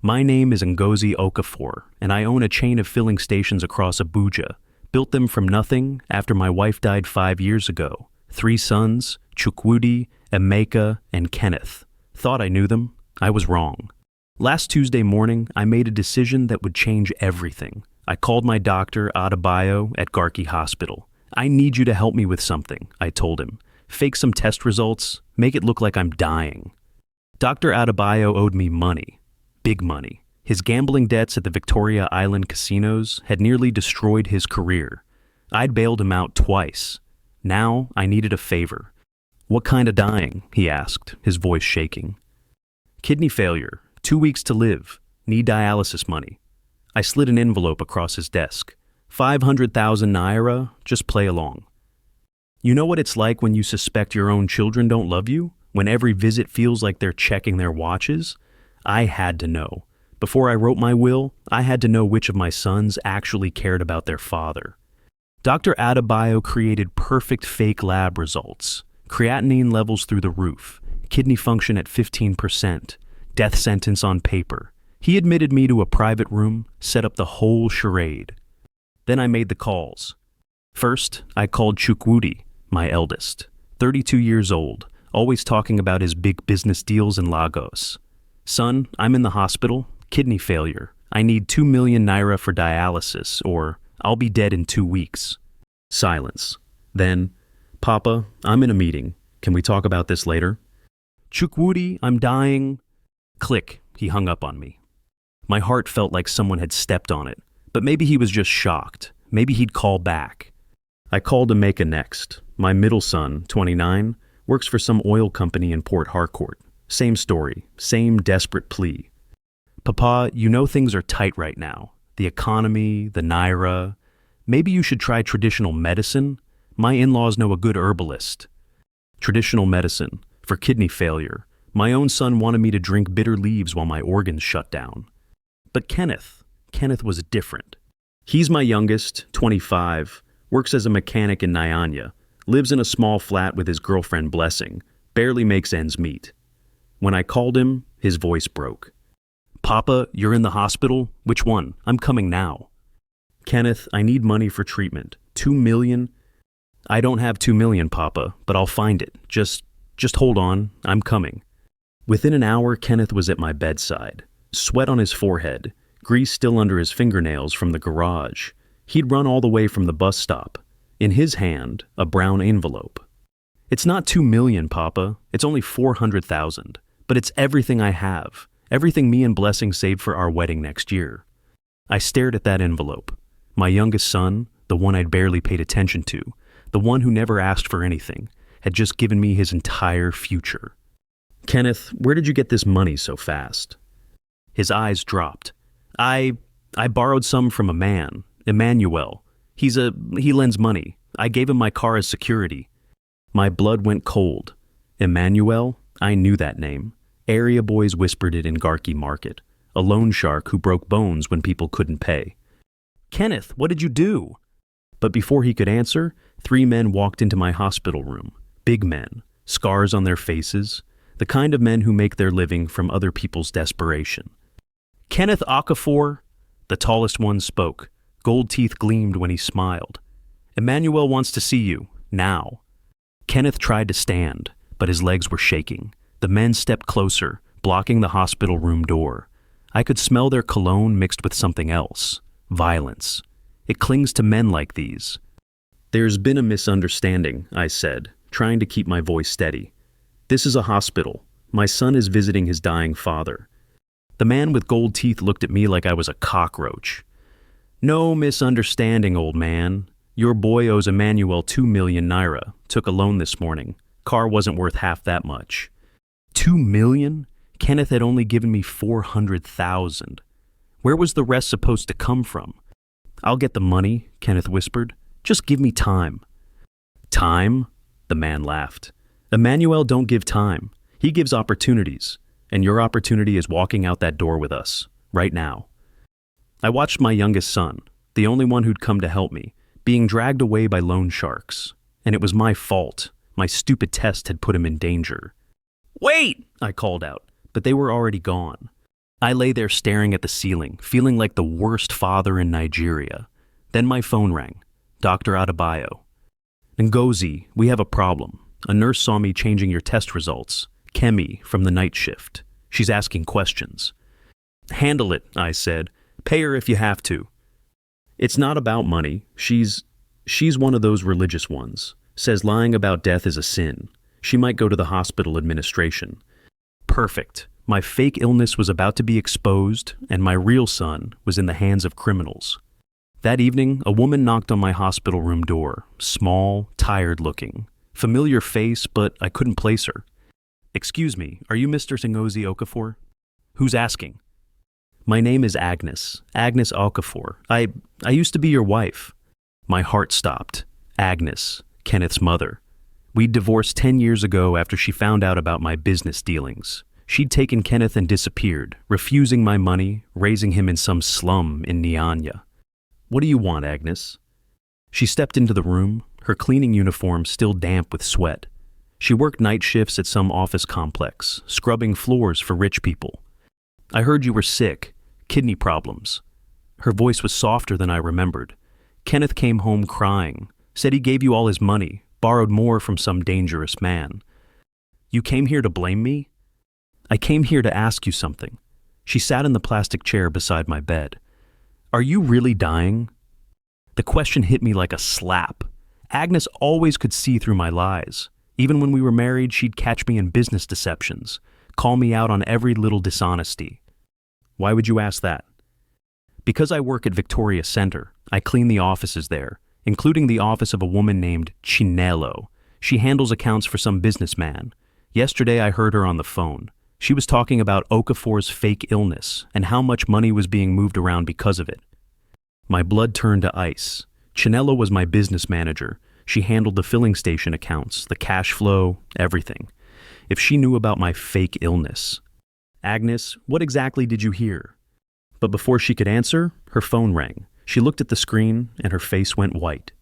My name is Ngozi Okafor, and I own a chain of filling stations across Abuja. Built them from nothing after my wife died 5 years ago. 3 sons, Chukwudi, Emeka, and Kenneth. Thought I knew them. I was wrong. Last Tuesday morning, I made a decision that would change everything. I called my doctor, Adebayo, at Garki Hospital. I need you to help me with something, I told him. Fake some test results, make it look like I'm dying. Dr. Adebayo owed me money. Big money. His gambling debts at the Victoria Island casinos had nearly destroyed his career. I'd bailed him out twice. Now I needed a favor. What kind of dying? He asked, his voice shaking. Kidney failure, 2 weeks to live, need dialysis money. I slid an envelope across his desk. 500,000 naira, just play along. You know what it's like when you suspect your own children don't love you? When every visit feels like they're checking their watches? I had to know. Before I wrote my will, I had to know which of my sons actually cared about their father. Dr. Adebayo created perfect fake lab results. Creatinine levels through the roof, kidney function at 15%, death sentence on paper. He admitted me to a private room, set up the whole charade. Then I made the calls. First, I called Chukwudi, my eldest, 32 years old, always talking about his big business deals in Lagos. Son, I'm in the hospital, kidney failure. I need 2 million naira for dialysis, or I'll be dead in 2 weeks. Silence. Then, Papa, I'm in a meeting. Can we talk about this later? Chukwudi, I'm dying. Click, he hung up on me. My heart felt like someone had stepped on it, but maybe he was just shocked. Maybe he'd call back. I called Emeka next. My middle son, 29, works for some oil company in Port Harcourt. Same story, same desperate plea. Papa, you know things are tight right now. The economy, the naira. Maybe you should try traditional medicine. My in-laws know a good herbalist. Traditional medicine, for kidney failure. My own son wanted me to drink bitter leaves while my organs shut down. But Kenneth was different. He's my youngest, 25, works as a mechanic in Nyanya, lives in a small flat with his girlfriend Blessing, barely makes ends meet. When I called him, his voice broke. Papa, you're in the hospital? Which one? I'm coming now. Kenneth, I need money for treatment. 2 million? I don't have 2 million, Papa, but I'll find it. Just hold on. I'm coming. Within an hour, Kenneth was at my bedside. Sweat on his forehead, grease still under his fingernails from the garage. He'd run all the way from the bus stop. In his hand, a brown envelope. It's not 2 million, Papa. It's only 400,000. But it's everything I have. Everything me and Blessing saved for our wedding next year. I stared at that envelope. My youngest son, the one I'd barely paid attention to, the one who never asked for anything, had just given me his entire future. Kenneth, where did you get this money so fast? His eyes dropped. I borrowed some from a man, Emmanuel. He lends money. I gave him my car as security. My blood went cold. Emmanuel? I knew that name. Area boys whispered it in Garki Market. A loan shark who broke bones when people couldn't pay. Kenneth, what did you do? But before he could answer, 3 men walked into my hospital room. Big men, scars on their faces, the kind of men who make their living from other people's desperation. Kenneth Okafor, the tallest one spoke. Gold teeth gleamed when he smiled. Emmanuel wants to see you, now. Kenneth tried to stand, but his legs were shaking. The men stepped closer, blocking the hospital room door. I could smell their cologne mixed with something else. Violence. It clings to men like these. There's been a misunderstanding, I said, trying to keep my voice steady. This is a hospital. My son is visiting his dying father. The man with gold teeth looked at me like I was a cockroach. No misunderstanding, old man. Your boy owes Emmanuel 2 million naira. Took a loan this morning. Car wasn't worth half that much. 2 million? Kenneth had only given me 400,000. Where was the rest supposed to come from? I'll get the money, Kenneth whispered. Just give me time. Time? The man laughed. Emmanuel don't give time. He gives opportunities. And your opportunity is walking out that door with us, right now. I watched my youngest son, the only one who'd come to help me, being dragged away by loan sharks. And it was my fault. My stupid test had put him in danger. Wait! I called out, but they were already gone. I lay there staring at the ceiling, feeling like the worst father in Nigeria. Then my phone rang. Dr. Adebayo. Ngozi, we have a problem. A nurse saw me changing your test results. Kemi, from the night shift. She's asking questions. Handle it, I said. Pay her if you have to. It's not about money. She's one of those religious ones. Says lying about death is a sin. She might go to the hospital administration. Perfect. My fake illness was about to be exposed, and my real son was in the hands of criminals. That evening, a woman knocked on my hospital room door, small, tired-looking. Familiar face, but I couldn't place her. Excuse me, are you Mr. Ngozi Okafor? Who's asking? My name is Agnes Okafor. I used to be your wife. My heart stopped. Agnes, Kenneth's mother. We'd divorced 10 years ago after she found out about my business dealings. She'd taken Kenneth and disappeared, refusing my money, raising him in some slum in Nyanya. What do you want, Agnes? She stepped into the room, her cleaning uniform still damp with sweat. She worked night shifts at some office complex, scrubbing floors for rich people. I heard you were sick, kidney problems. Her voice was softer than I remembered. Kenneth came home crying, said he gave you all his money, borrowed more from some dangerous man. You came here to blame me? I came here to ask you something. She sat in the plastic chair beside my bed. Are you really dying? The question hit me like a slap. Agnes always could see through my lies. Even when we were married, she'd catch me in business deceptions, call me out on every little dishonesty. Why would you ask that? Because I work at Victoria Center, I clean the offices there, including the office of a woman named Chinelo. She handles accounts for some businessman. Yesterday I heard her on the phone. She was talking about Okafor's fake illness and how much money was being moved around because of it. My blood turned to ice. Chinelo was my business manager. She handled the filling station accounts, the cash flow, everything. If she knew about my fake illness. Agnes, what exactly did you hear? But before she could answer, her phone rang. She looked at the screen and her face went white.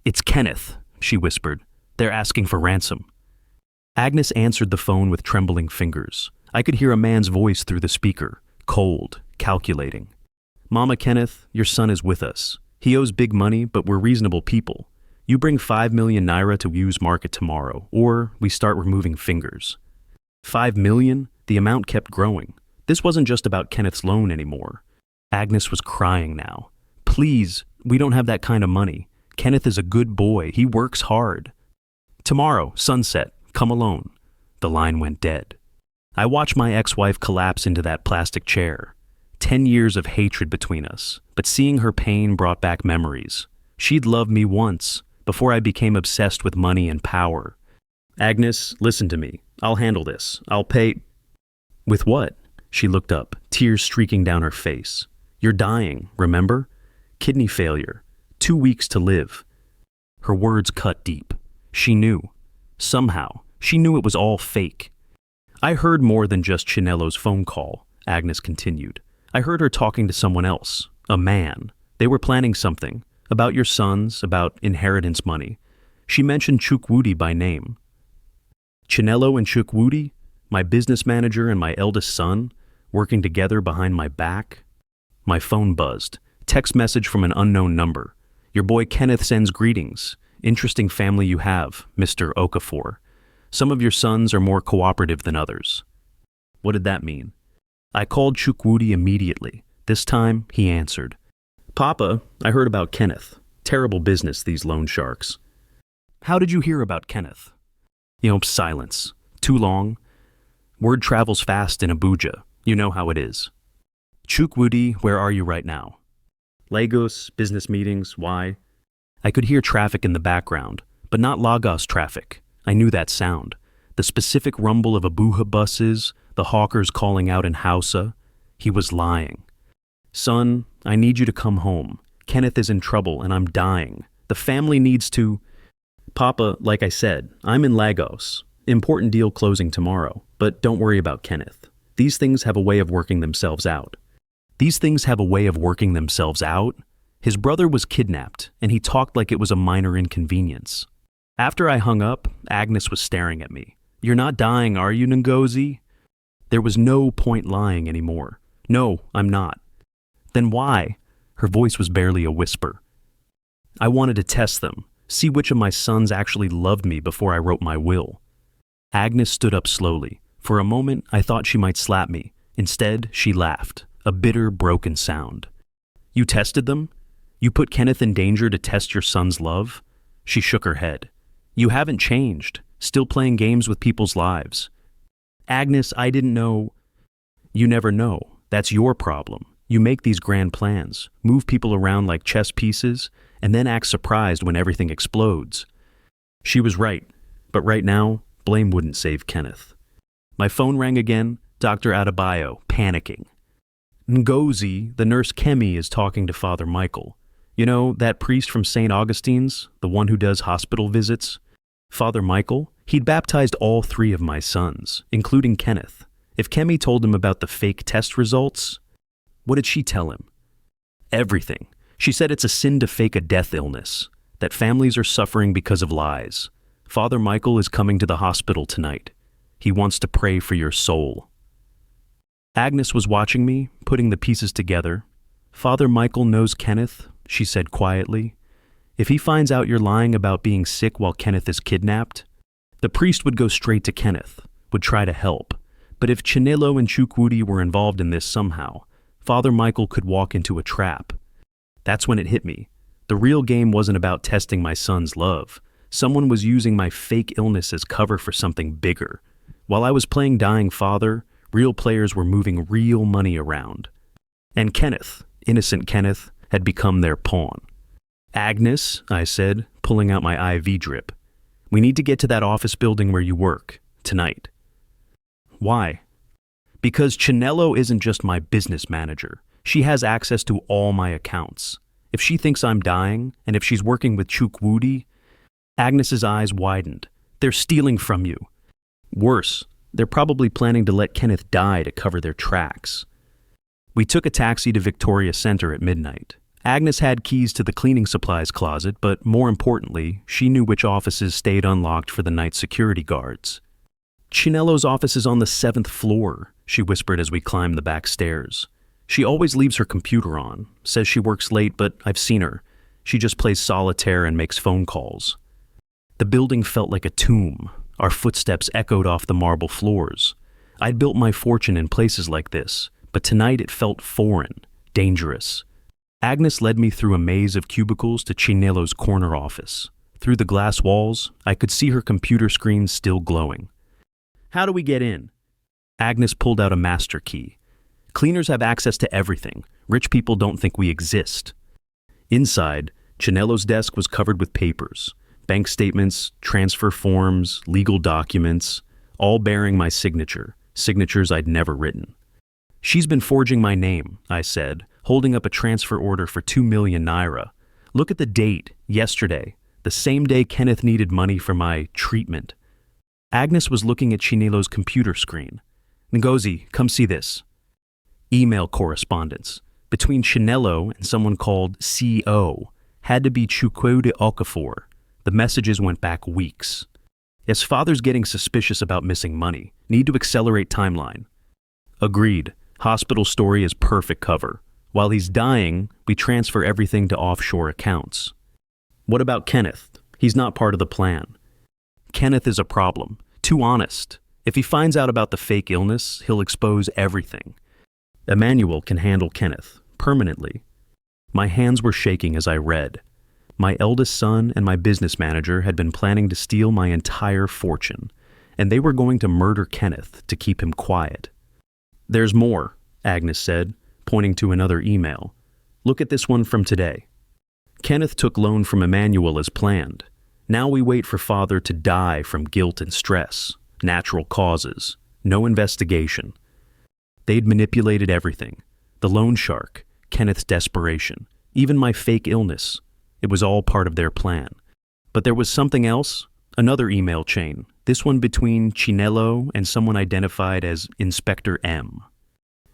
It's Kenneth, she whispered. They're asking for ransom. Agnes answered the phone with trembling fingers. I could hear a man's voice through the speaker, cold, calculating. Mama Kenneth, your son is with us. He owes big money, but we're reasonable people. You bring 5 million naira to use market tomorrow, or we start removing fingers. 5 million? The amount kept growing. This wasn't just about Kenneth's loan anymore. Agnes was crying now. Please, we don't have that kind of money. Kenneth is a good boy. He works hard. Tomorrow, sunset, come alone. The line went dead. I watched my ex-wife collapse into that plastic chair. 10 years of hatred between us, but seeing her pain brought back memories. She'd loved me once, before I became obsessed with money and power. Agnes, listen to me. I'll handle this. I'll pay... With what? She looked up, tears streaking down her face. You're dying, remember? Kidney failure. 2 weeks to live. Her words cut deep. She knew. Somehow, she knew it was all fake. I heard more than just Chinelo's phone call, Agnes continued. I heard her talking to someone else, a man. They were planning something, about your sons, about inheritance money. She mentioned Chukwudi by name. Chinelo and Chukwudi, my business manager and my eldest son, working together behind my back. My phone buzzed. Text message from an unknown number. Your boy Kenneth sends greetings. Interesting family you have, Mr. Okafor. Some of your sons are more cooperative than others. What did that mean? I called Chukwudi immediately. This time, he answered. Papa, I heard about Kenneth. Terrible business, these loan sharks. How did you hear about Kenneth? Silence. Too long. Word travels fast in Abuja. You know how it is. Chukwudi, where are you right now? Lagos, business meetings, why? I could hear traffic in the background, but not Lagos traffic. I knew that sound. The specific rumble of Abuja buses, the hawkers calling out in Hausa. He was lying. Son, I need you to come home. Kenneth is in trouble and I'm dying. The family needs to... Papa, like I said, I'm in Lagos. Important deal closing tomorrow, but don't worry about Kenneth. These things have a way of working themselves out. These things have a way of working themselves out? His brother was kidnapped, and he talked like it was a minor inconvenience. After I hung up, Agnes was staring at me. You're not dying, are you, Ngozi? There was no point lying anymore. No, I'm not. Then why? Her voice was barely a whisper. I wanted to test them, see which of my sons actually loved me before I wrote my will. Agnes stood up slowly. For a moment, I thought she might slap me. Instead, she laughed, a bitter, broken sound. You tested them? You put Kenneth in danger to test your son's love? She shook her head. You haven't changed, still playing games with people's lives. Agnes, I didn't know. You never know. That's your problem. You make these grand plans, move people around like chess pieces, and then act surprised when everything explodes. She was right, but right now, blame wouldn't save Kenneth. My phone rang again, Dr. Adebayo, panicking. Ngozi, the nurse Kemi, is talking to Father Michael. You know, that priest from St. Augustine's, the one who does hospital visits? Father Michael, he'd baptized all 3 of my sons, including Kenneth. If Kemi told him about the fake test results, what did she tell him? Everything. She said it's a sin to fake a death illness, that families are suffering because of lies. Father Michael is coming to the hospital tonight. He wants to pray for your soul. Agnes was watching me, putting the pieces together. Father Michael knows Kenneth, she said quietly. If he finds out you're lying about being sick while Kenneth is kidnapped, the priest would go straight to Kenneth, would try to help. But if Chinelo and Chukwudi were involved in this somehow, Father Michael could walk into a trap. That's when it hit me. The real game wasn't about testing my son's love. Someone was using my fake illness as cover for something bigger. While I was playing dying father, real players were moving real money around. And Kenneth, innocent Kenneth, had become their pawn. Agnes, I said, pulling out my IV drip, we need to get to that office building where you work, tonight. Why? Because Chinelo isn't just my business manager. She has access to all my accounts. If she thinks I'm dying, and if she's working with Chukwudi, Agnes's eyes widened. They're stealing from you. Worse, they're probably planning to let Kenneth die to cover their tracks. We took a taxi to Victoria Center at midnight. Agnes had keys to the cleaning supplies closet, but more importantly, she knew which offices stayed unlocked for the night security guards. Chinelo's office is on the 7th floor, she whispered as we climbed the back stairs. She always leaves her computer on, says she works late, but I've seen her. She just plays solitaire and makes phone calls. The building felt like a tomb. Our footsteps echoed off the marble floors. I'd built my fortune in places like this, but tonight it felt foreign, dangerous. Agnes led me through a maze of cubicles to Chinelo's corner office. Through the glass walls, I could see her computer screen still glowing. How do we get in? Agnes pulled out a master key. Cleaners have access to everything. Rich people don't think we exist. Inside, Chinelo's desk was covered with papers. Bank statements, transfer forms, legal documents, all bearing my signature, signatures I'd never written. She's been forging my name, I said, holding up a transfer order for 2 million naira. Look at the date, yesterday, the same day Kenneth needed money for my treatment. Agnes was looking at Chinelo's computer screen. Ngozi, come see this. Email correspondence between Chinelo and someone called CO. Had to be Ngozi Okafor. The messages went back weeks. Yes, father's getting suspicious about missing money. Need to accelerate timeline. Agreed. Hospital story is perfect cover. While he's dying, we transfer everything to offshore accounts. What about Kenneth? He's not part of the plan. Kenneth is a problem. Too honest. If he finds out about the fake illness, he'll expose everything. Emmanuel can handle Kenneth, permanently. My hands were shaking as I read. My eldest son and my business manager had been planning to steal my entire fortune, and they were going to murder Kenneth to keep him quiet. There's more, Agnes said, pointing to another email. Look at this one from today. Kenneth took loan from Emmanuel as planned. Now we wait for father to die from guilt and stress, natural causes, no investigation. They'd manipulated everything. The loan shark, Kenneth's desperation, even my fake illness. It was all part of their plan. But there was something else, another email chain, this one between Chinelo and someone identified as Inspector M.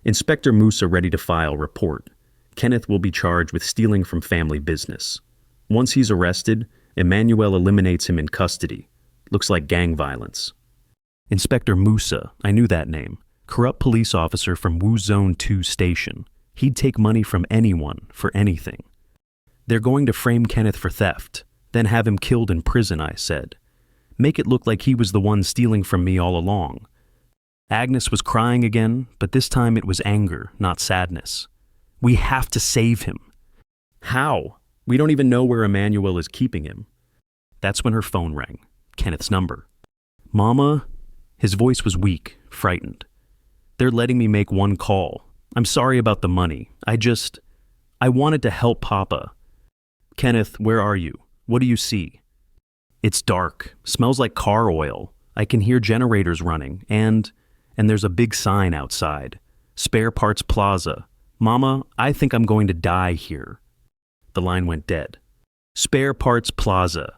Inspector Musa ready to file report. Kenneth will be charged with stealing from family business. Once he's arrested, Emmanuel eliminates him in custody. Looks like gang violence. Inspector Musa, I knew that name. corrupt police officer from Wu Zone 2 station. He'd take money from anyone for anything. They're going to frame Kenneth for theft, then have him killed in prison, I said. Make it look like he was the one stealing from me all along. Agnes was crying again, but this time it was anger, not sadness. We have to save him. How? We don't even know where Emmanuel is keeping him. That's when her phone rang. Kenneth's number. Mama? His voice was weak, frightened. They're letting me make one call. I'm sorry about the money. I wanted to help Papa. Kenneth, where are you? What do you see? It's dark. Smells like car oil. I can hear generators running, and there's a big sign outside. Spare Parts Plaza. Mama, I think I'm going to die here. The line went dead. Spare Parts Plaza.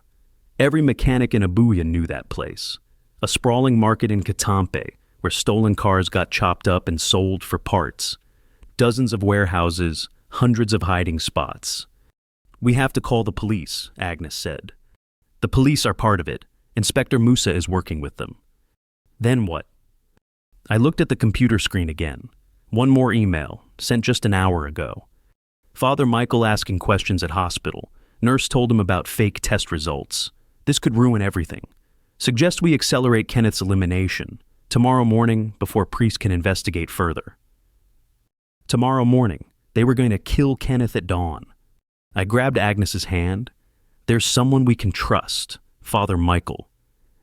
Every mechanic in Abuja knew that place. A sprawling market in Katampe, where stolen cars got chopped up and sold for parts. Dozens of warehouses, hundreds of hiding spots. We have to call the police, Agnes said. The police are part of it. Inspector Musa is working with them. Then what? I looked at the computer screen again. One more email, sent just an hour ago. Father Michael asking questions at hospital. Nurse told him about fake test results. This could ruin everything. Suggest we accelerate Kenneth's elimination. Tomorrow morning, before priest can investigate further. Tomorrow morning, they were going to kill Kenneth at dawn. I grabbed Agnes's hand. There's someone we can trust, Father Michael.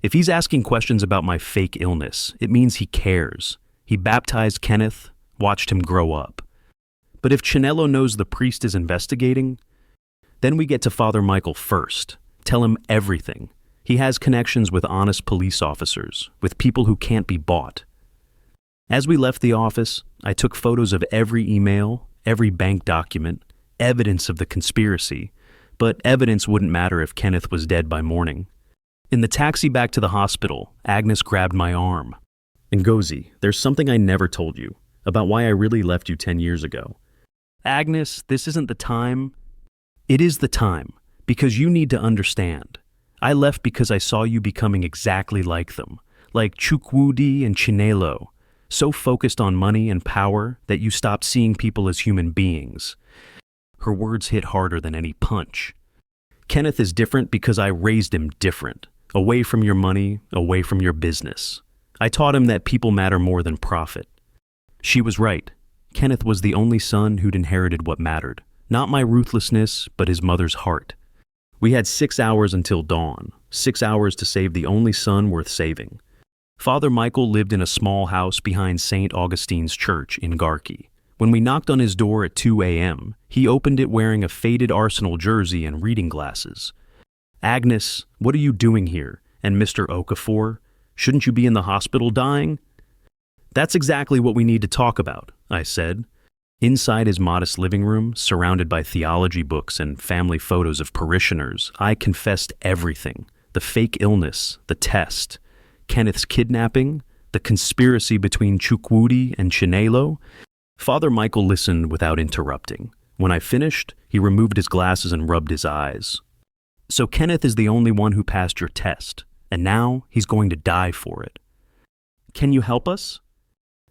If he's asking questions about my fake illness, it means he cares. He baptized Kenneth, watched him grow up. But if Chinelo knows the priest is investigating, then we get to Father Michael first. Tell him everything. He has connections with honest police officers, with people who can't be bought. As we left the office, I took photos of every email, every bank document, evidence of the conspiracy, but evidence wouldn't matter if Kenneth was dead by morning. In the taxi back to the hospital, Agnes grabbed my arm. Ngozi, there's something I never told you about why I really left you 10 years ago. Agnes, this isn't the time. It is the time, because you need to understand. I left because I saw you becoming exactly like them, like Chukwudi and Chinelo, so focused on money and power that you stopped seeing people as human beings. Her words hit harder than any punch. Kenneth is different because I raised him different, away from your money, away from your business. I taught him that people matter more than profit. She was right. Kenneth was the only son who'd inherited what mattered. Not my ruthlessness, but his mother's heart. We had 6 hours until dawn, 6 hours to save the only son worth saving. Father Michael lived in a small house behind St. Augustine's Church in Garki. When we knocked on his door at 2 a.m., he opened it wearing a faded Arsenal jersey and reading glasses. Agnes, what are you doing here? And Mr. Okafor, shouldn't you be in the hospital dying? That's exactly what we need to talk about, I said. Inside his modest living room, surrounded by theology books and family photos of parishioners, I confessed everything. The fake illness, the test, Kenneth's kidnapping, the conspiracy between Chukwudi and Chinelo. Father Michael listened without interrupting. When I finished, he removed his glasses and rubbed his eyes. So Kenneth is the only one who passed your test, and now he's going to die for it. Can you help us?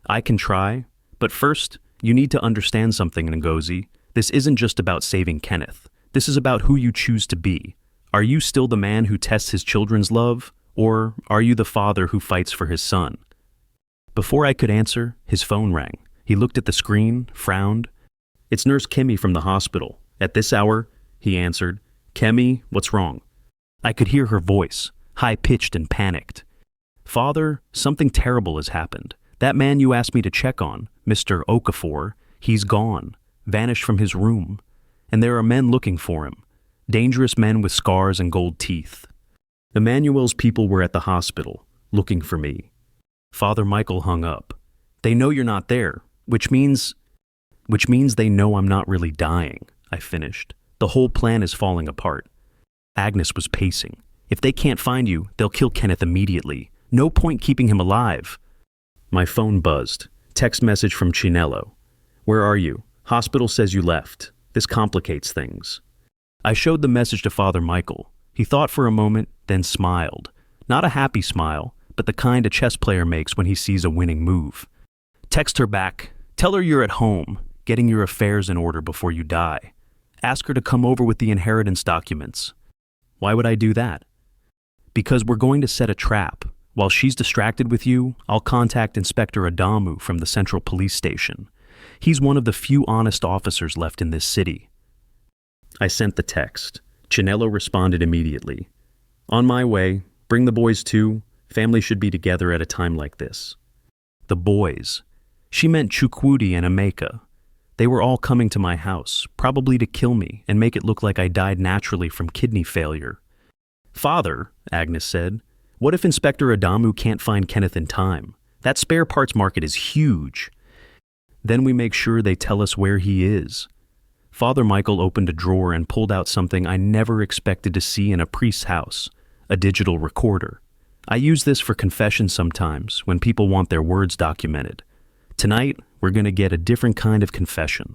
I can try, but first, you need to understand something, Ngozi. This isn't just about saving Kenneth. This is about who you choose to be. Are you still the man who tests his children's love, or are you the father who fights for his son? Before I could answer, his phone rang. He looked at the screen, frowned. It's Nurse Kemi from the hospital. At this hour, he answered. Kemi, what's wrong? I could hear her voice, high-pitched and panicked. Father, something terrible has happened. That man you asked me to check on, Mr. Okafor, he's gone, vanished from his room. And there are men looking for him. Dangerous men with scars and gold teeth. Emmanuel's people were at the hospital, looking for me. Father Michael hung up. They know you're not there, which means they know I'm not really dying, I finished. The whole plan is falling apart. Agnes was pacing. If they can't find you, they'll kill Kenneth immediately. No point keeping him alive. My phone buzzed. Text message from Chinelo. Where are you? Hospital says you left. This complicates things. I showed the message to Father Michael. He thought for a moment, then smiled. Not a happy smile, but the kind a chess player makes when he sees a winning move. Text her back. Tell her you're at home, getting your affairs in order before you die. Ask her to come over with the inheritance documents. Why would I do that? Because we're going to set a trap. While she's distracted with you, I'll contact Inspector Adamu from the Central Police Station. He's one of the few honest officers left in this city. I sent the text. Chinelo responded immediately. On my way. Bring the boys too. Family should be together at a time like this. The boys. She meant Chukwudi and Emeka. They were all coming to my house, probably to kill me and make it look like I died naturally from kidney failure. Father, Agnes said, what if Inspector Adamu can't find Kenneth in time? That spare parts market is huge. Then we make sure they tell us where he is. Father Michael opened a drawer and pulled out something I never expected to see in a priest's house, a digital recorder. I use this for confession sometimes when people want their words documented. Tonight, we're going to get a different kind of confession.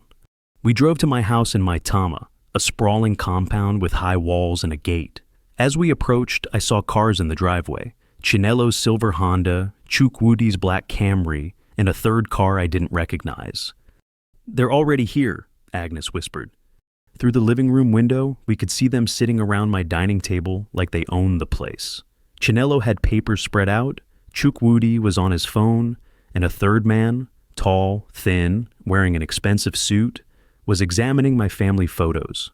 We drove to my house in Maitama, a sprawling compound with high walls and a gate. As we approached, I saw cars in the driveway. Chinelo's silver Honda, Chukwudi's black Camry, and a third car I didn't recognize. They're already here, Agnes whispered. Through the living room window, we could see them sitting around my dining table like they owned the place. Chinelo had papers spread out, Chukwudi was on his phone, and a third man, tall, thin, wearing an expensive suit, was examining my family photos.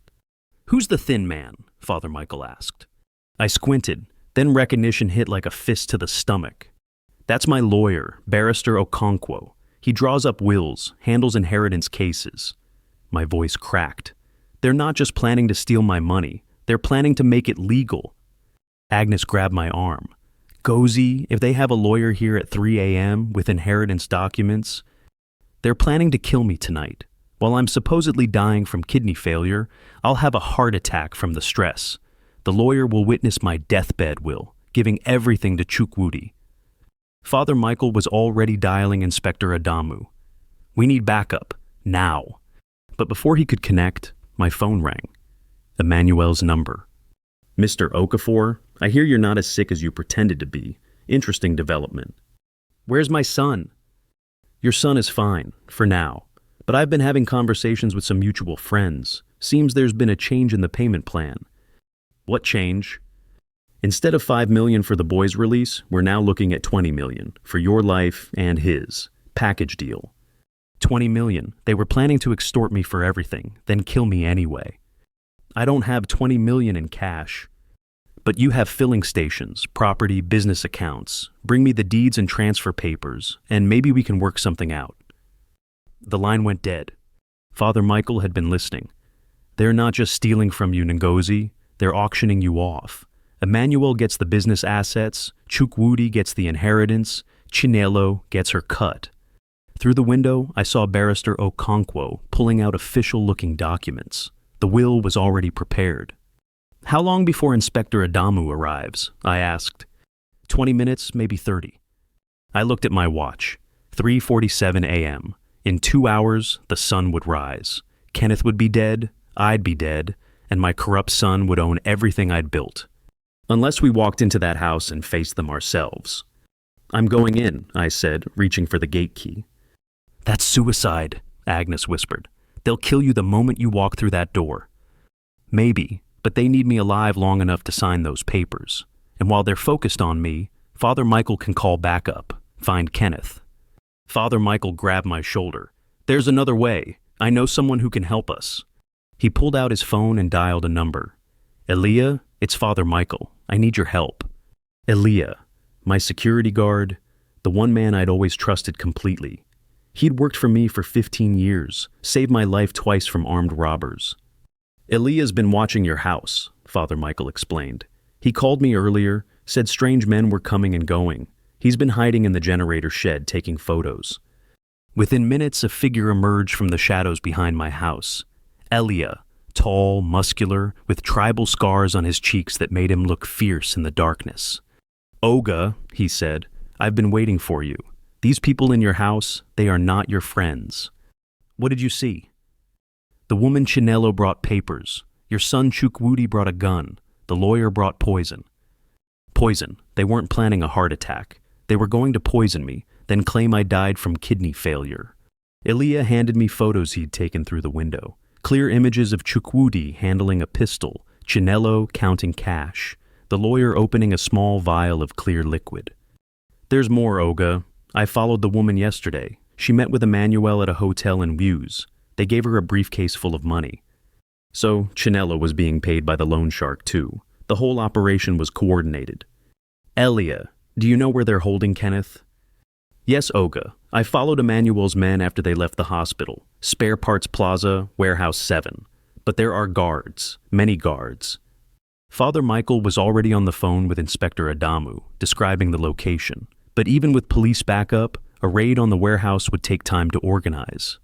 Who's the thin man? Father Michael asked. I squinted, then recognition hit like a fist to the stomach. That's my lawyer, Barrister Okonkwo. He draws up wills, handles inheritance cases. My voice cracked. They're not just planning to steal my money, they're planning to make it legal. Agnes grabbed my arm. Ngozi, if they have a lawyer here at 3 a.m. with inheritance documents, they're planning to kill me tonight. While I'm supposedly dying from kidney failure, I'll have a heart attack from the stress. The lawyer will witness my deathbed will, giving everything to Chukwudi. Father Michael was already dialing Inspector Adamu. We need backup, now. But before he could connect, my phone rang. Emmanuel's number. Mr. Okafor, I hear you're not as sick as you pretended to be. Interesting development. Where's my son? Your son is fine, for now. But I've been having conversations with some mutual friends. Seems there's been a change in the payment plan. What change? Instead of $5 million for the boys' release, we're now looking at $20 million for your life and his. Package deal. $20 million. They were planning to extort me for everything, then kill me anyway. I don't have $20 million in cash. But you have filling stations, property, business accounts. Bring me the deeds and transfer papers, and maybe we can work something out. The line went dead. Father Michael had been listening. They're not just stealing from you, Ngozi. They're auctioning you off. Emmanuel gets the business assets, Chukwudi gets the inheritance, Chinelo gets her cut. Through the window, I saw Barrister Okonkwo pulling out official-looking documents. The will was already prepared. How long before Inspector Adamu arrives? I asked. 20 minutes, maybe 30. I looked at my watch. 3:47 a.m. In 2 hours, the sun would rise. Kenneth would be dead, I'd be dead, and my corrupt son would own everything I'd built. Unless we walked into that house and faced them ourselves. I'm going in, I said, reaching for the gate key. That's suicide, Agnes whispered. They'll kill you the moment you walk through that door. Maybe, but they need me alive long enough to sign those papers. And while they're focused on me, Father Michael can call backup, find Kenneth. Father Michael grabbed my shoulder. There's another way. I know someone who can help us. He pulled out his phone and dialed a number. Elia, it's Father Michael. I need your help. Elia, my security guard, the one man I'd always trusted completely. He'd worked for me for 15 years, saved my life twice from armed robbers. Elia's been watching your house, Father Michael explained. He called me earlier, said strange men were coming and going. He's been hiding in the generator shed taking photos. Within minutes, a figure emerged from the shadows behind my house. Elia, tall, muscular, with tribal scars on his cheeks that made him look fierce in the darkness. Oga, he said, I've been waiting for you. These people in your house, they are not your friends. What did you see? The woman Chinelo brought papers. Your son Chukwudi brought a gun. The lawyer brought poison. Poison. They weren't planning a heart attack. They were going to poison me, then claim I died from kidney failure. Elia handed me photos he'd taken through the window. Clear images of Chukwudi handling a pistol, Chinelo counting cash, the lawyer opening a small vial of clear liquid. There's more, Oga. I followed the woman yesterday. She met with Emmanuel at a hotel in Views. They gave her a briefcase full of money. So Chinelo was being paid by the loan shark too. The whole operation was coordinated. Elia, do you know where they're holding Kenneth? Yes, Oga. I followed Emmanuel's men after they left the hospital. Spare Parts Plaza, Warehouse 7. But there are guards, many guards. Father Michael was already on the phone with Inspector Adamu, describing the location. But even with police backup, a raid on the warehouse would take time to organize.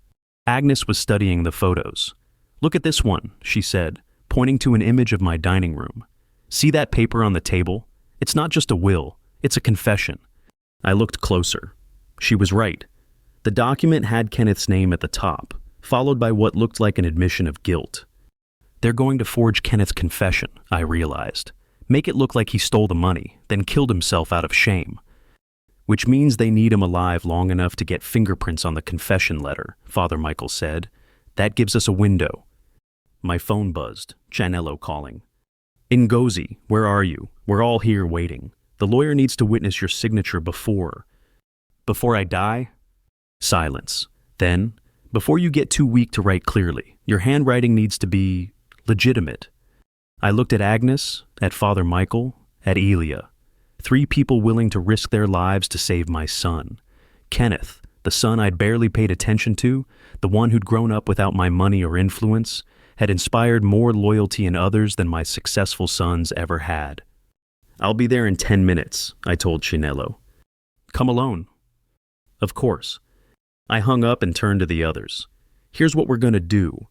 Agnes was studying the photos. Look at this one, she said, pointing to an image of my dining room. See that paper on the table? It's not just a will, it's a confession. I looked closer. She was right. The document had Kenneth's name at the top, followed by what looked like an admission of guilt. They're going to forge Kenneth's confession, I realized. Make it look like he stole the money, then killed himself out of shame. Which means they need him alive long enough to get fingerprints on the confession letter, Father Michael said. That gives us a window. My phone buzzed, Chinelo calling. Ngozi, where are you? We're all here waiting. The lawyer needs to witness your signature before I die? Silence. Then, before you get too weak to write clearly, your handwriting needs to be legitimate. I looked at Agnes, at Father Michael, at Elia. 3 people willing to risk their lives to save my son. Kenneth, the son I'd barely paid attention to, the one who'd grown up without my money or influence, had inspired more loyalty in others than my successful sons ever had. I'll be there in 10 minutes, I told Chinelo. Come alone. Of course. I hung up and turned to the others. Here's what we're going to do.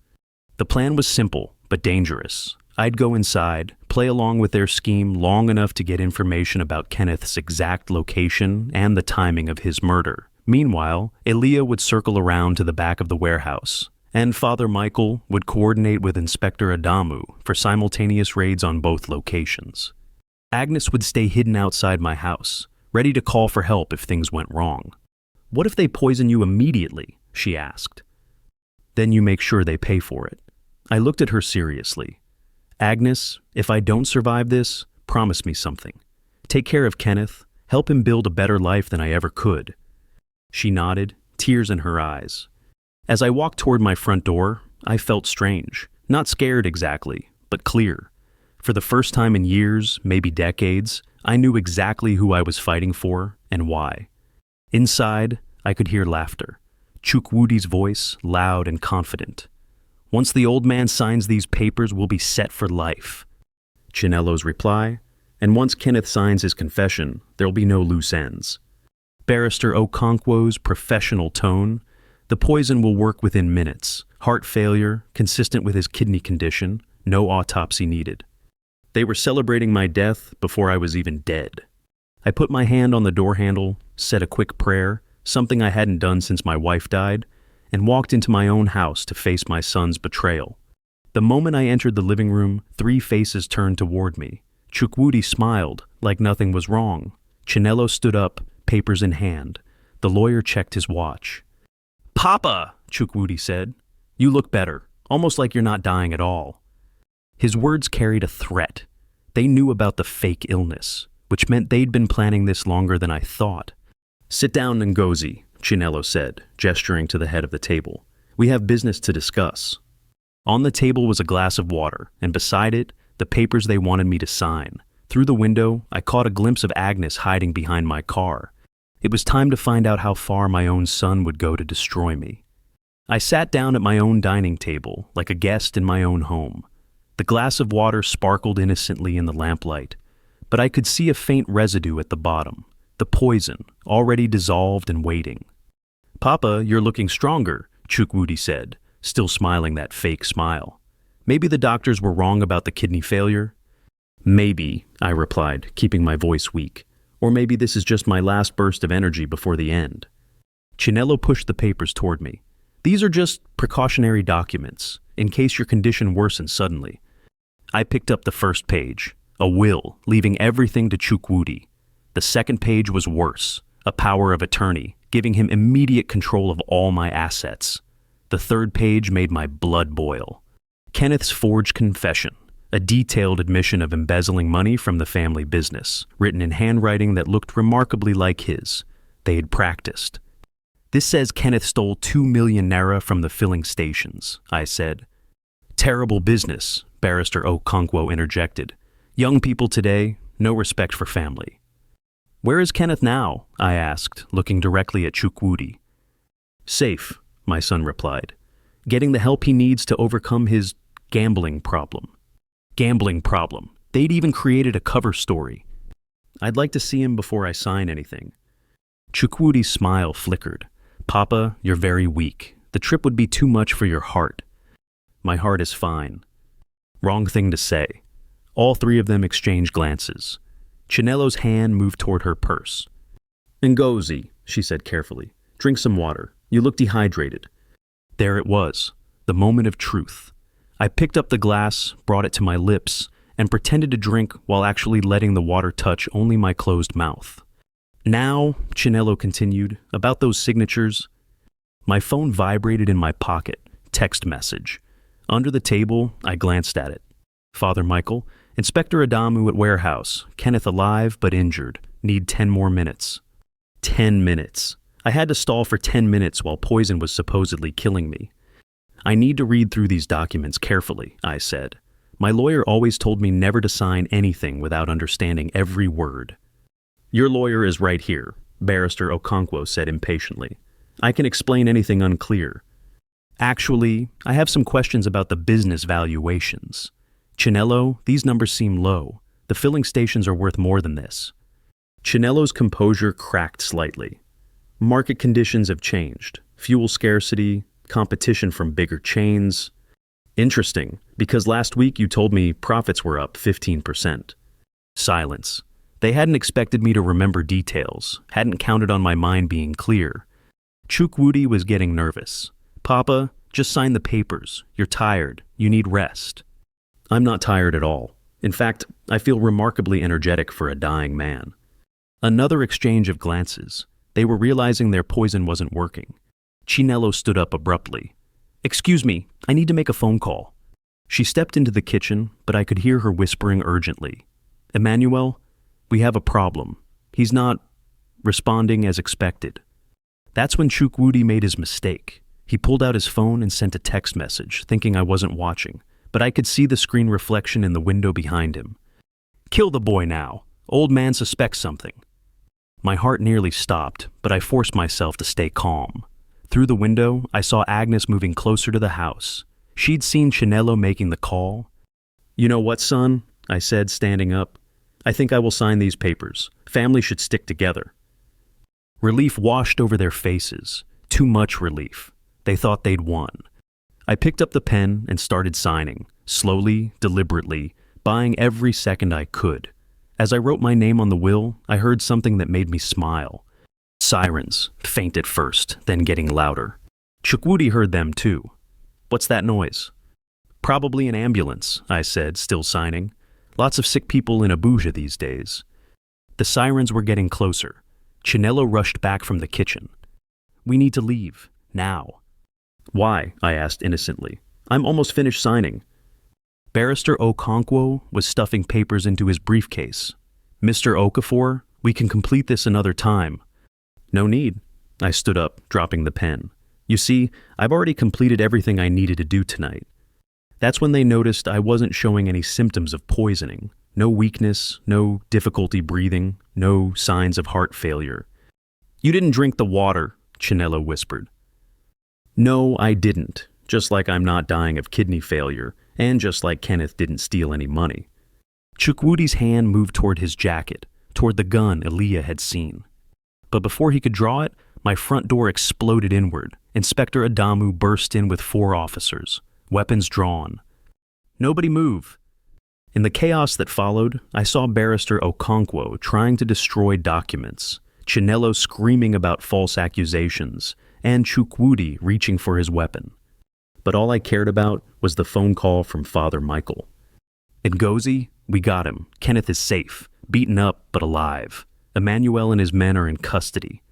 The plan was simple, but dangerous. I'd go inside, play along with their scheme long enough to get information about Kenneth's exact location and the timing of his murder. Meanwhile, Elia would circle around to the back of the warehouse, and Father Michael would coordinate with Inspector Adamu for simultaneous raids on both locations. Agnes would stay hidden outside my house, ready to call for help if things went wrong. What if they poison you immediately? She asked. Then you make sure they pay for it. I looked at her seriously. Agnes, if I don't survive this, promise me something. Take care of Kenneth, help him build a better life than I ever could. She nodded, tears in her eyes. As I walked toward my front door, I felt strange. Not scared exactly, but clear. For the first time in years, maybe decades, I knew exactly who I was fighting for and why. Inside, I could hear laughter. Chukwudi's voice, loud and confident. Once the old man signs these papers, we'll be set for life. Chinelo's reply, and once Kenneth signs his confession, there'll be no loose ends. Barrister Okonkwo's professional tone, the poison will work within minutes. Heart failure, consistent with his kidney condition, no autopsy needed. They were celebrating my death before I was even dead. I put my hand on the door handle, said a quick prayer, something I hadn't done since my wife died, and walked into my own house to face my son's betrayal. The moment I entered the living room, 3 faces turned toward me. Chukwudi smiled, like nothing was wrong. Chinelo stood up, papers in hand. The lawyer checked his watch. Papa, Chukwudi said. You look better, almost like you're not dying at all. His words carried a threat. They knew about the fake illness, which meant they'd been planning this longer than I thought. Sit down, Ngozi, Chinelo said, gesturing to the head of the table. We have business to discuss. On the table was a glass of water, and beside it, the papers they wanted me to sign. Through the window, I caught a glimpse of Agnes hiding behind my car. It was time to find out how far my own son would go to destroy me. I sat down at my own dining table, like a guest in my own home. The glass of water sparkled innocently in the lamplight, but I could see a faint residue at the bottom, the poison, already dissolved and waiting. Papa, you're looking stronger, Chukwudi said, still smiling that fake smile. Maybe the doctors were wrong about the kidney failure? Maybe, I replied, keeping my voice weak. Or maybe this is just my last burst of energy before the end. Chinelo pushed the papers toward me. These are just precautionary documents, in case your condition worsens suddenly. I picked up the first page, a will, leaving everything to Chukwudi. The second page was worse, a power of attorney, giving him immediate control of all my assets. The third page made my blood boil. Kenneth's forged confession, a detailed admission of embezzling money from the family business, written in handwriting that looked remarkably like his. They had practiced. "This says Kenneth stole 2 million naira from the filling stations," I said. "Terrible business," Barrister Okonkwo interjected. "Young people today, no respect for family." "Where is Kenneth now?" I asked, looking directly at Chukwudi. "Safe," my son replied, "getting the help he needs to overcome his gambling problem." Gambling problem. They'd even created a cover story. "I'd like to see him before I sign anything." Chukwudi's smile flickered. "Papa, you're very weak. The trip would be too much for your heart." "My heart is fine." Wrong thing to say. All three of them exchanged glances. Chinelo's hand moved toward her purse. "Ngozi," she said carefully, "drink some water. You look dehydrated." There it was, the moment of truth. I picked up the glass, brought it to my lips, and pretended to drink while actually letting the water touch only my closed mouth. "Now," Chinelo continued, "about those signatures." My phone vibrated in my pocket. Text message. Under the table, I glanced at it. "Father Michael, Inspector Adamu at warehouse. Kenneth alive but injured. Need 10 more minutes." 10 minutes. I had to stall for 10 minutes while poison was supposedly killing me. "I need to read through these documents carefully," I said. My lawyer always told me never to sign anything without understanding every word. "Your lawyer is right here," Barrister Okonkwo said impatiently. "I can explain anything unclear." "Actually, I have some questions about the business valuations. Chinelo, these numbers seem low. The filling stations are worth more than this." Chinelo's composure cracked slightly. "Market conditions have changed. Fuel scarcity, competition from bigger chains. Interesting, because last week you told me profits were up 15%. Silence. They hadn't expected me to remember details, hadn't counted on my mind being clear. Chukwudi was getting nervous. "Papa, just sign the papers. You're tired. You need rest." "I'm not tired at all. In fact, I feel remarkably energetic for a dying man." Another exchange of glances. They were realizing their poison wasn't working. Chinelo stood up abruptly. "Excuse me, I need to make a phone call." She stepped into the kitchen, but I could hear her whispering urgently. "Emmanuel, we have a problem. He's not responding as expected." That's when Chukwudi made his mistake. He pulled out his phone and sent a text message, thinking I wasn't watching, but I could see the screen reflection in the window behind him. "Kill the boy now. Old man suspects something." My heart nearly stopped, but I forced myself to stay calm. Through the window, I saw Agnes moving closer to the house. She'd seen Chinelo making the call. "You know what, son?" I said, standing up. "I think I will sign these papers. Family should stick together." Relief washed over their faces. Too much relief. They thought they'd won. I picked up the pen and started signing, slowly, deliberately, buying every second I could. As I wrote my name on the will, I heard something that made me smile. Sirens, faint at first, then getting louder. Chukwudi heard them too. "What's that noise?" "Probably an ambulance," I said, still signing. "Lots of sick people in Abuja these days." The sirens were getting closer. Chinelo rushed back from the kitchen. "We need to leave, now." "Why?" I asked innocently. "I'm almost finished signing." Barrister Okonkwo was stuffing papers into his briefcase. "Mr. Okafor, we can complete this another time." "No need." I stood up, dropping the pen. "You see, I've already completed everything I needed to do tonight." That's when they noticed I wasn't showing any symptoms of poisoning. No weakness, no difficulty breathing, no signs of heart failure. "You didn't drink the water," Chinelo whispered. "No, I didn't. Just like I'm not dying of kidney failure, and just like Kenneth didn't steal any money." Chukwudi's hand moved toward his jacket, toward the gun Aaliyah had seen. But before he could draw it, my front door exploded inward. Inspector Adamu burst in with 4 officers, weapons drawn. "Nobody move." In the chaos that followed, I saw Barrister Okonkwo trying to destroy documents, Chinelo screaming about false accusations, and Chukwudi reaching for his weapon. But all I cared about was the phone call from Father Michael. "Ngozi, we got him. Kenneth is safe, beaten up but alive. Emmanuel and his men are in custody."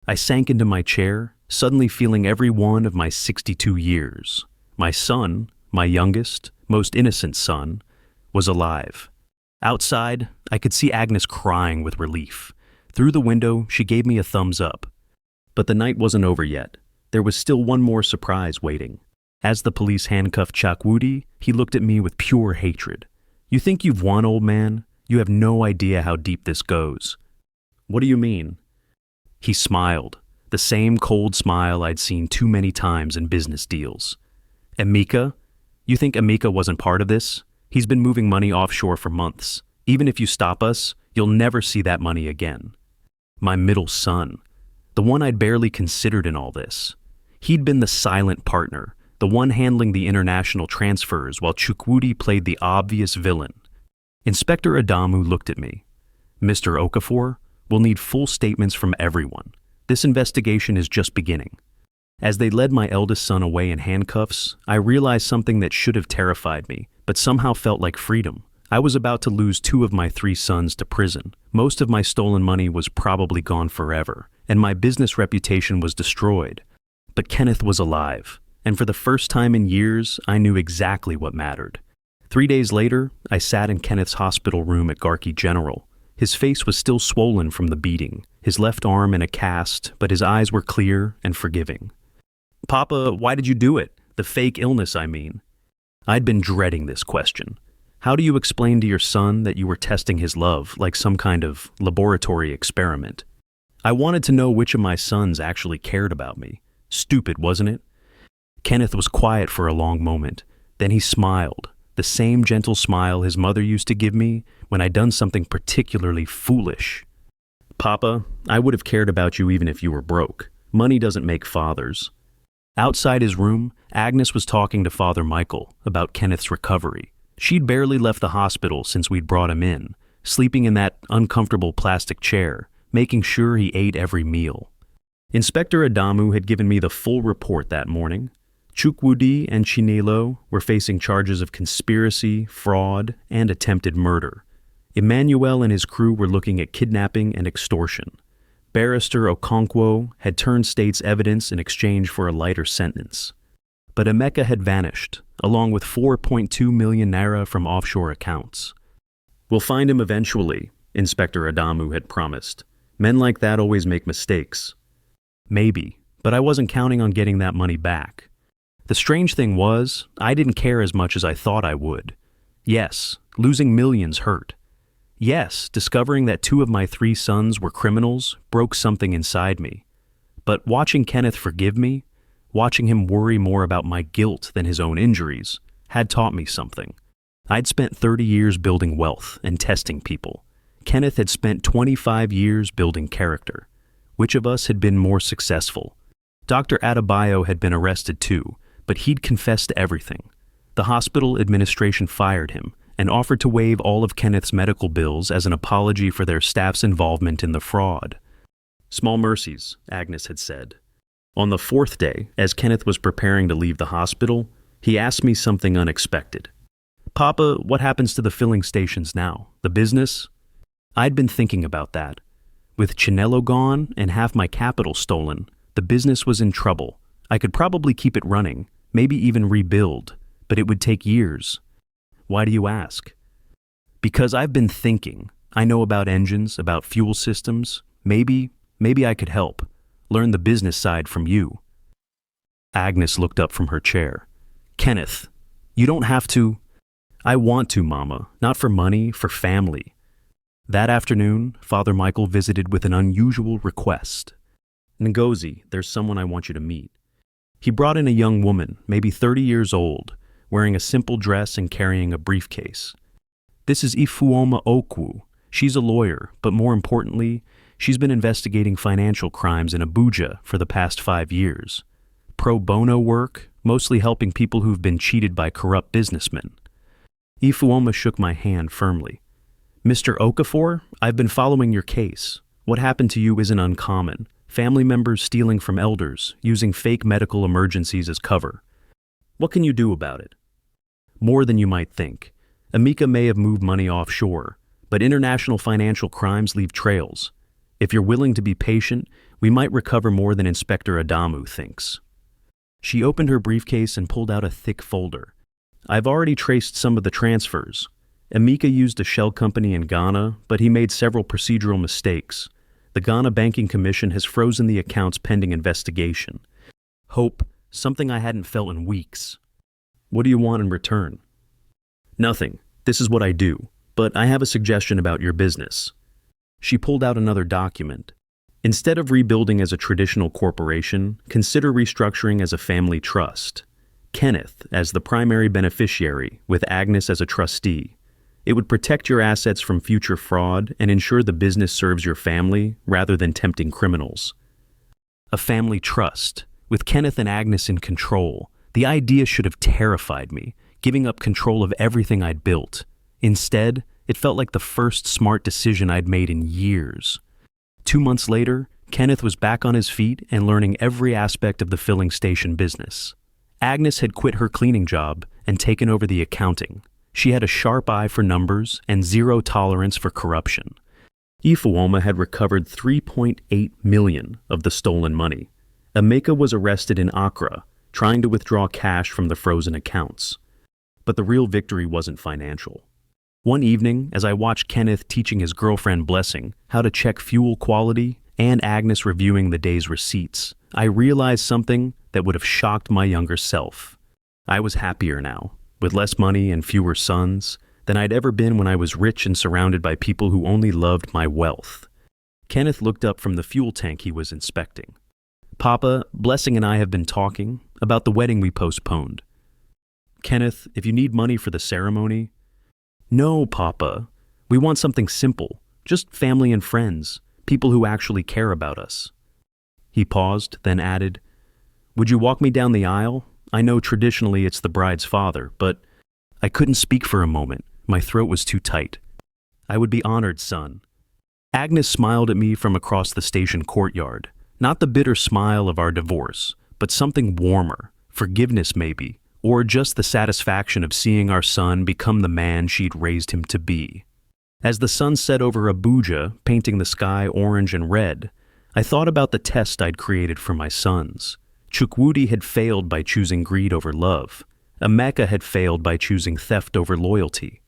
I sank into my chair, suddenly feeling every one of my 62 years. My son, my youngest, most innocent son, was alive. Outside, I could see Agnes crying with relief. Through the window, she gave me a thumbs up. But the night wasn't over yet. There was still one more surprise waiting. As the police handcuffed Chukwudi, he looked at me with pure hatred. "You think you've won, old man? You have no idea how deep this goes." "What do you mean?" He smiled, the same cold smile I'd seen too many times in business deals. "Emeka? You think Emeka wasn't part of this? He's been moving money offshore for months. Even if you stop us, you'll never see that money again." My middle son, the one I'd barely considered in all this. He'd been the silent partner, the one handling the international transfers while Chukwudi played the obvious villain. Inspector Adamu looked at me. "Mr. Okafor, we'll need full statements from everyone. This investigation is just beginning." As they led my eldest son away in handcuffs, I realized something that should have terrified me, but somehow felt like freedom. I was about to lose 2 of my 3 sons to prison. Most of my stolen money was probably gone forever, and my business reputation was destroyed. But Kenneth was alive, and for the first time in years, I knew exactly what mattered. 3 days later, I sat in Kenneth's hospital room at Garki General. His face was still swollen from the beating, his left arm in a cast, but his eyes were clear and forgiving. "Papa, why did you do it? The fake illness, I mean." I'd been dreading this question. How do you explain to your son that you were testing his love like some kind of laboratory experiment? I wanted to know which of my sons actually cared about me. Stupid, wasn't it? Kenneth was quiet for a long moment. Then he smiled, the same gentle smile his mother used to give me when I'd done something particularly foolish. "Papa, I would have cared about you even if you were broke. Money doesn't make fathers." Outside his room, Agnes was talking to Father Michael about Kenneth's recovery. She'd barely left the hospital since we'd brought him in, sleeping in that uncomfortable plastic chair, making sure he ate every meal. Inspector Adamu had given me the full report that morning. Chukwudi and Chinelo were facing charges of conspiracy, fraud, and attempted murder. Emmanuel and his crew were looking at kidnapping and extortion. Barrister Okonkwo had turned state's evidence in exchange for a lighter sentence. But Emeka had vanished, along with 4.2 million naira from offshore accounts. "We'll find him eventually," Inspector Adamu had promised. "Men like that always make mistakes." Maybe, but I wasn't counting on getting that money back. The strange thing was, I didn't care as much as I thought I would. Yes, losing millions hurt. Yes, discovering that 2 of my 3 sons were criminals broke something inside me. But watching Kenneth forgive me, watching him worry more about my guilt than his own injuries, had taught me something. I'd spent 30 years building wealth and testing people. Kenneth had spent 25 years building character. Which of us had been more successful? Dr. Adebayo had been arrested too, but he'd confessed to everything. The hospital administration fired him and offered to waive all of Kenneth's medical bills as an apology for their staff's involvement in the fraud. "Small mercies," Agnes had said. On the 4th day, as Kenneth was preparing to leave the hospital, he asked me something unexpected. "Papa, what happens to the filling stations now? The business?" I'd been thinking about that. With Chinelo gone and half my capital stolen, the business was in trouble. I could probably keep it running, maybe even rebuild, but it would take years. Why do you ask? Because I've been thinking. I know about engines, about fuel systems. Maybe I could help. Learn the business side from you. Agnes looked up from her chair. "Kenneth, you don't have to." "I want to, Mama. Not for money, for family." That afternoon, Father Michael visited with an unusual request. "Ngozi, there's someone I want you to meet." He brought in a young woman, maybe 30 years old, wearing a simple dress and carrying a briefcase. "This is Ifeoma Okwu. She's a lawyer, but more importantly, she's been investigating financial crimes in Abuja for the past 5 years. Pro bono work, mostly helping people who've been cheated by corrupt businessmen." Ifeoma shook my hand firmly. "Mr. Okafor, I've been following your case. What happened to you isn't uncommon. Family members stealing from elders, using fake medical emergencies as cover. What can you do about it?" "More than you might think. Emeka may have moved money offshore, but international financial crimes leave trails. If you're willing to be patient, We might recover more than Inspector Adamu thinks." She opened her briefcase and pulled out a thick folder. "I've already traced some of the transfers. Emeka used a shell company in Ghana, but he made several procedural mistakes. The Ghana Banking Commission has frozen the accounts pending investigation. Hope, something I hadn't felt in weeks. What do you want in return?" "Nothing. This is what I do. But I have a suggestion about your business." She pulled out another document. "Instead of rebuilding as a traditional corporation, consider restructuring as a family trust. Kenneth as the primary beneficiary, with Agnes as a trustee. It would protect your assets from future fraud and ensure the business serves your family rather than tempting criminals." A family trust, with Kenneth and Agnes in control. The idea should have terrified me, giving up control of everything I'd built. Instead, it felt like the first smart decision I'd made in years. 2 months later, Kenneth was back on his feet and learning every aspect of the filling station business. Agnes had quit her cleaning job and taken over the accounting. She had a sharp eye for numbers and zero tolerance for corruption. Ifeoma had recovered 3.8 million of the stolen money. Emeka was arrested in Accra, trying to withdraw cash from the frozen accounts. But the real victory wasn't financial. One evening, as I watched Kenneth teaching his girlfriend Blessing how to check fuel quality and Agnes reviewing the day's receipts, I realized something that would have shocked my younger self. I was happier now, with less money and fewer sons, than I'd ever been when I was rich and surrounded by people who only loved my wealth. Kenneth looked up from the fuel tank he was inspecting. "Papa, Blessing and I have been talking about the wedding we postponed." "Kenneth, if you need money for the ceremony..." "No, Papa. We want something simple, just family and friends, people who actually care about us." He paused, then added, "Would you walk me down the aisle? I know traditionally it's the bride's father, but..." I couldn't speak for a moment. My throat was too tight. "I would be honored, son." Agnes smiled at me from across the station courtyard. Not the bitter smile of our divorce, but something warmer, forgiveness maybe, or just the satisfaction of seeing our son become the man she'd raised him to be. As the sun set over Abuja, painting the sky orange and red, I thought about the test I'd created for my sons. Chukwudi had failed by choosing greed over love. Emeka had failed by choosing theft over loyalty.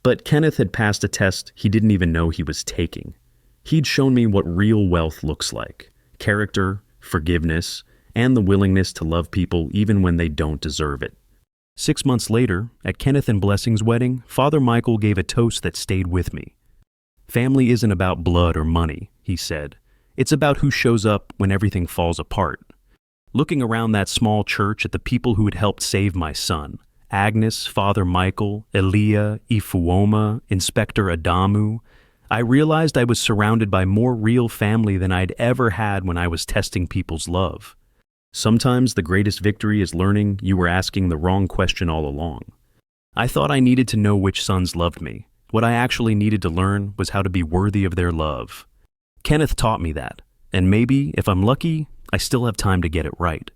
But Kenneth had passed a test he didn't even know he was taking. He'd shown me what real wealth looks like: character, forgiveness, and the willingness to love people even when they don't deserve it. 6 months later, at Kenneth and Blessing's wedding, Father Michael gave a toast that stayed with me. "Family isn't about blood or money," he said. "It's about who shows up when everything falls apart." Looking around that small church at the people who had helped save my son, Agnes, Father Michael, Elia, Ifeoma, Inspector Adamu, I realized I was surrounded by more real family than I'd ever had when I was testing people's love. Sometimes the greatest victory is learning you were asking the wrong question all along. I thought I needed to know which sons loved me. What I actually needed to learn was how to be worthy of their love. Kenneth taught me that, and maybe, if I'm lucky, I still have time to get it right.